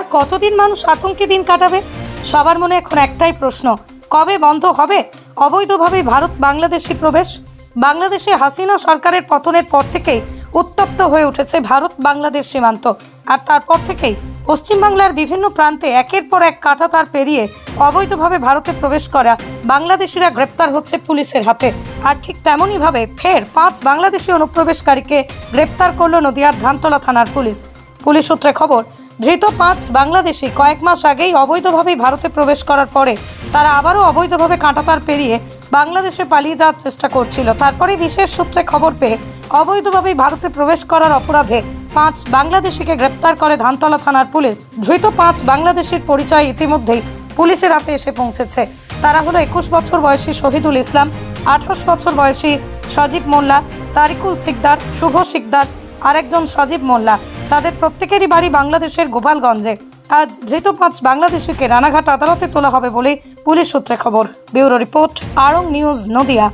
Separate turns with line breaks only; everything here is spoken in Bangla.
আর কতদিন মানুষ আতঙ্কে দিন কাটাবে? সবার মনে এখন একটাই প্রশ্ন, কবে বন্ধ হবে অবৈধভাবে ভারত বাংলাদেশি প্রবেশ? বাংলাদেশে হাসিনা সরকারের পতনের পর থেকেই উত্তপ্ত হয়ে উঠেছে ভারত বাংলাদেশ সীমান্ত। আর তারপর থেকেই পশ্চিমবাংলার বিভিন্ন প্রান্তে একের পর এক কাঁটাতার পেরিয়ে অবৈধভাবে ভারতে প্রবেশ করা বাংলাদেশিরা গ্রেপ্তার হচ্ছে পুলিশের হাতে। আর ঠিক তেমনইভাবে ফের 5 বাংলাদেশি অনুপ্রবেশকারীকে গ্রেপ্তার করল নদিয়ার ধানতলা থানার পুলিশ। পুলিশ সূত্রে খবর, ধৃত 5 বাংলাদেশি কয়েক মাস আগেই অবৈধভাবে ভারতে প্রবেশ করার পরে তারা আবারও অবৈধভাবে কাঁটাতার পেরিয়ে বাংলাদেশে পালিয়ে যাওয়ার চেষ্টা করছিল। তারপরে বিশেষ সূত্রে খবর পেয়ে অবৈধভাবে ভারতে প্রবেশ করার অপরাধে 5 বাংলাদেশিকে গ্রেপ্তার করে ধানতলা থানার পুলিশ। ধৃত 5 বাংলাদেশির পরিচয় ইতিমধ্যেই পুলিশের হাতে এসে পৌঁছেছে। তারা হলো 21 বছর বয়সী শহীদুল ইসলাম, 28 বছর বয়সী সজীব মোল্লা, তারিকুল সিকদার, শুভ সিকদার আর একজন সজীব মোল্লা। তাদের প্রত্যেকেরই বাড়ি বাংলাদেশের গোপালগঞ্জে। আজ ধৃত 5 বাংলাদেশিকে রানাঘাট আদালতে তোলা হবে বলে পুলিশ সূত্রে খবর। ব্যুরো রিপোর্ট, আরং নিউজ, নদিয়া।